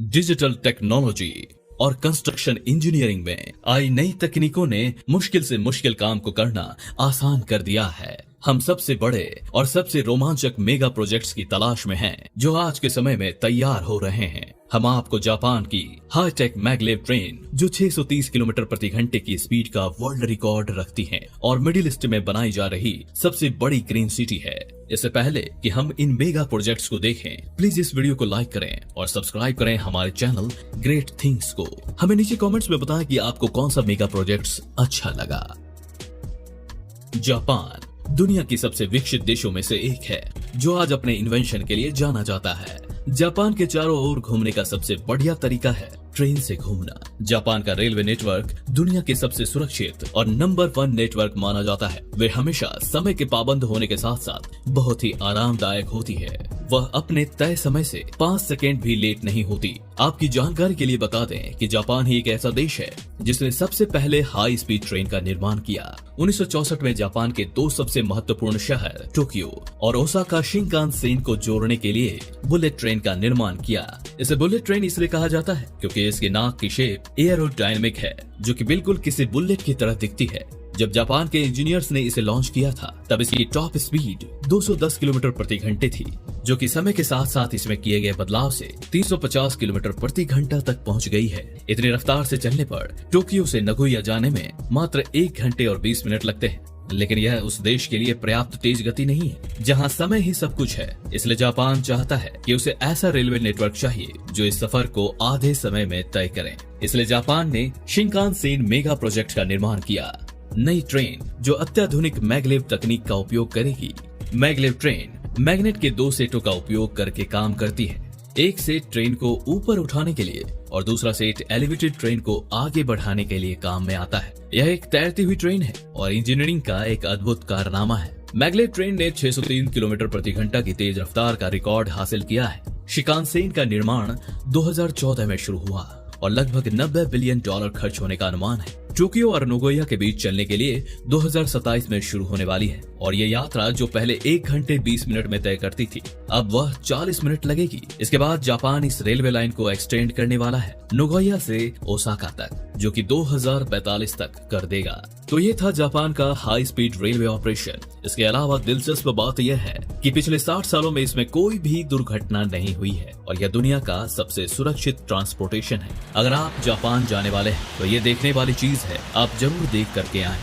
Digital technology और construction engineering में आई नई तकनीकों ने मुश्किल से मुश्किल काम को करना आसान कर दिया है। हम सबसे बड़े और सबसे रोमांचक मेगा प्रोजेक्ट्स की तलाश में हैं, जो आज के समय में तैयार हो रहे हैं। हम आपको जापान की हाईटेक मैगलेव ट्रेन, जो 630 किलोमीटर प्रति घंटे की स्पीड का वर्ल्ड रिकॉर्ड रखती है और मिडिल ईस्ट में बनाई जा रही सबसे बड़ी ग्रीन सिटी है। इससे पहले कि हम इन मेगा प्रोजेक्ट्स को देखें, प्लीज इस वीडियो को लाइक करें और सब्सक्राइब करें हमारे चैनल ग्रेट थिंग्स को। हमें नीचे कमेंट्स में बताएं कि आपको कौन सा मेगा प्रोजेक्ट्स अच्छा लगा। जापान दुनिया की सबसे विकसित देशों में से एक है, जो आज अपने इन्वेंशन के लिए जाना जाता है। जापान के चारों ओर घूमने का सबसे बढ़िया तरीका है ट्रेन से घूमना। जापान का रेलवे नेटवर्क दुनिया के सबसे सुरक्षित और नंबर 1 नेटवर्क माना जाता है। वे हमेशा समय के पाबंद होने के साथ साथ बहुत ही आरामदायक होती है। वह अपने तय समय से 5 सेकेंड भी लेट नहीं होती। आपकी जानकारी के लिए बता दें कि जापान ही एक ऐसा देश है जिसने सबसे पहले हाई स्पीड ट्रेन का निर्माण किया। 1964 में जापान के 2 सबसे महत्वपूर्ण शहर टोक्यो और ओसाका शिंकानसेन को जोड़ने के लिए बुलेट ट्रेन का निर्माण किया। इसे बुलेट ट्रेन इसलिए कहा जाता है क्योंकि इसके नाक की शेप एयरोडायनेमिक है, जो कि बिल्कुल किसी बुलेट की तरह दिखती है। जब जापान के इंजीनियर्स ने इसे लॉन्च किया था, तब इसकी टॉप स्पीड 210 किलोमीटर प्रति घंटे थी, जो कि समय के साथ साथ इसमें किए गए बदलाव से 350 किलोमीटर प्रति घंटा तक पहुंच गई है। इतनी रफ्तार से चलने पर टोक्यो से नगोया जाने में मात्र 1 घंटे और 20 मिनट लगते हैं। लेकिन यह उस देश के लिए पर्याप्त तेज गति नहीं है जहां समय ही सब कुछ है। इसलिए जापान चाहता है कि उसे ऐसा रेलवे नेटवर्क चाहिए जो इस सफर को आधे समय में तय करे। इसलिए जापान ने शिंकानसेन मेगा प्रोजेक्ट का निर्माण किया। नई ट्रेन जो अत्याधुनिक मैगलेव तकनीक का उपयोग करेगी। मैगलेव ट्रेन मैग्नेट के 2 सेटों का उपयोग करके काम करती है। एक सेट ट्रेन को ऊपर उठाने के लिए और दूसरा सेट एलिवेटेड ट्रेन को आगे बढ़ाने के लिए काम में आता है। यह एक तैरती हुई ट्रेन है और इंजीनियरिंग का एक अद्भुत कारनामा है। मैगलेव ट्रेन ने 603 किलोमीटर प्रति घंटा की तेज रफ्तार का रिकॉर्ड हासिल किया है। शिकानसेन का निर्माण 2014 में शुरू हुआ और लगभग $90 बिलियन खर्च होने का अनुमान है। टोक्यो और नगोया के बीच चलने के लिए 2027 में शुरू होने वाली है और ये यात्रा जो पहले 1 घंटे 20 मिनट में तय करती थी, अब वह 40 मिनट लगेगी। इसके बाद जापान इस रेलवे लाइन को एक्सटेंड करने वाला है नगोया से ओसाका तक, जो कि 2045 तक कर देगा। तो ये था जापान का हाई स्पीड रेलवे ऑपरेशन। इसके अलावा दिलचस्प बात यह है कि पिछले 60 सालों में इसमें कोई भी दुर्घटना नहीं हुई है और यह दुनिया का सबसे सुरक्षित ट्रांसपोर्टेशन है। अगर आप जापान जाने वाले हैं तो ये देखने वाली चीज है, आप जरूर देख करके आएं।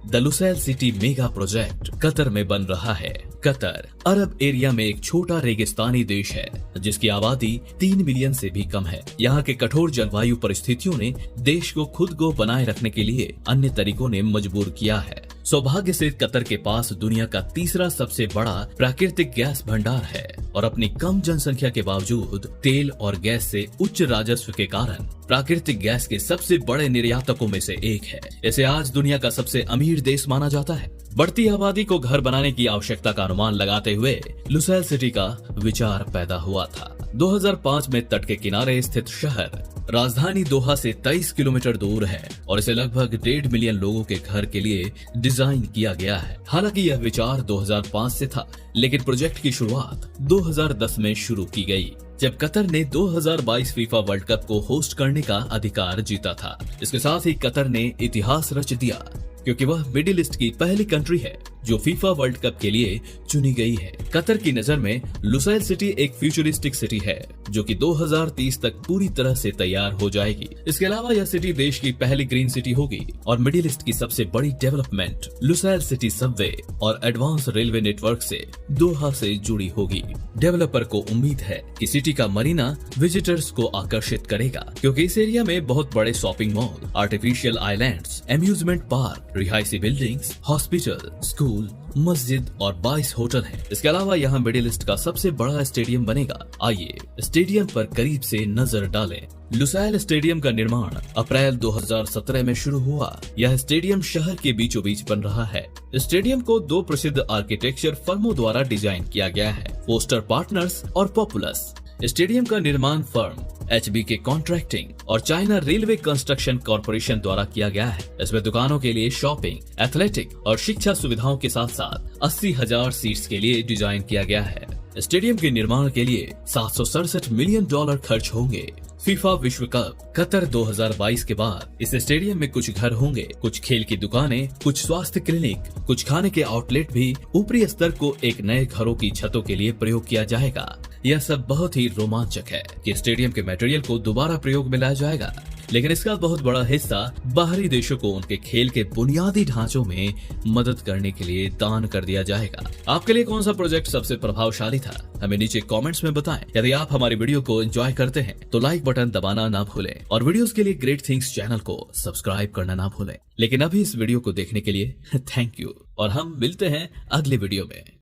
The Lusail city mega project Qatar में बन रहा है। कतर अरब एरिया में एक छोटा रेगिस्तानी देश है जिसकी आबादी 3 मिलियन से भी कम है। यहाँ के कठोर जलवायु परिस्थितियों ने देश को खुद को बनाए रखने के लिए अन्य तरीकों ने मजबूर किया है। सौभाग्य से कतर के पास दुनिया का तीसरा सबसे बड़ा प्राकृतिक गैस भंडार है और अपनी कम जनसंख्या के बावजूद तेल और गैस से उच्च राजस्व के कारण प्राकृतिक गैस के सबसे बड़े निर्यातकों में से एक है। इसे आज दुनिया का सबसे अमीर देश माना जाता है। बढ़ती आबादी को घर बनाने की आवश्यकता का अनुमान लगाते हुए लुसैल सिटी का विचार पैदा हुआ था। 2005 में तट के किनारे स्थित शहर राजधानी दोहा से 23 किलोमीटर दूर है और इसे लगभग 1.5 मिलियन लोगों के घर के लिए डिजाइन किया गया है। हालांकि यह विचार 2005 से था, लेकिन प्रोजेक्ट की शुरुआत 2010 में शुरू की गई, जब कतर ने 2022 फीफा वर्ल्ड कप को होस्ट करने का अधिकार जीता था। इसके साथ ही कतर ने इतिहास रच दिया क्योंकि वह मिडिल ईस्ट की पहली कंट्री है जो फीफा वर्ल्ड कप के लिए चुनी गई है। कतर की नजर में लुसैल सिटी एक फ्यूचरिस्टिक सिटी है जो कि 2030 तक पूरी तरह से तैयार हो जाएगी। इसके अलावा यह सिटी देश की पहली ग्रीन सिटी होगी और मिडिल ईस्ट की सबसे बड़ी डेवलपमेंट लुसैल सिटी सबवे और एडवांस रेलवे नेटवर्क से दोहा से जुड़ी होगी। डेवलपर को उम्मीद है कि सिटी का मरीना विजिटर्स को आकर्षित करेगा क्योंकि इस एरिया में बहुत बड़े shopping mall, artificial islands, amusement park, रिहायशी बिल्डिंग्स, हॉस्पिटल, स्कूल, मस्जिद और 22 होटल हैं। इसके अलावा यहाँ मिडिल ईस्ट का सबसे बड़ा स्टेडियम बनेगा। आइए स्टेडियम पर करीब से नजर डालें। लुसैल स्टेडियम का निर्माण अप्रैल 2017 में शुरू हुआ। यह स्टेडियम शहर के बीचों बीच बन रहा है। स्टेडियम को 2 प्रसिद्ध आर्किटेक्चर फर्मों द्वारा डिजाइन किया गया है, फोस्टर पार्टनर्स और पॉपुलस। स्टेडियम का निर्माण फर्म HBK कॉन्ट्रैक्टिंग और चाइना रेलवे कंस्ट्रक्शन कॉर्पोरेशन द्वारा किया गया है। इसमें दुकानों के लिए शॉपिंग, एथलेटिक और शिक्षा सुविधाओं के साथ साथ 80,000 सीट्स के लिए डिजाइन किया गया है। स्टेडियम के निर्माण के लिए $767 मिलियन खर्च होंगे। फीफा विश्व कप कतर 2022 के बाद इस स्टेडियम में कुछ घर होंगे, कुछ खेल की दुकानें, कुछ स्वास्थ्य क्लिनिक, कुछ खाने के आउटलेट भी ऊपरी स्तर को एक नए घरों की छतों के लिए प्रयोग किया जाएगा। यह सब बहुत ही रोमांचक है कि स्टेडियम के मटेरियल को दोबारा प्रयोग में लाया जाएगा, लेकिन इसका बहुत बड़ा हिस्सा बाहरी देशों को उनके खेल के बुनियादी ढांचों में मदद करने के लिए दान कर दिया जाएगा। आपके लिए कौन सा प्रोजेक्ट सबसे प्रभावशाली था, हमें नीचे कमेंट्स में बताएं। यदि आप हमारी वीडियो को एंजॉय करते हैं तो लाइक बटन दबाना ना भूलें और वीडियोस के लिए ग्रेट थिंग्स चैनल को सब्सक्राइब करना ना भूलें। लेकिन अभी इस वीडियो को देखने के लिए थैंक यू और हम मिलते हैं अगले वीडियो में।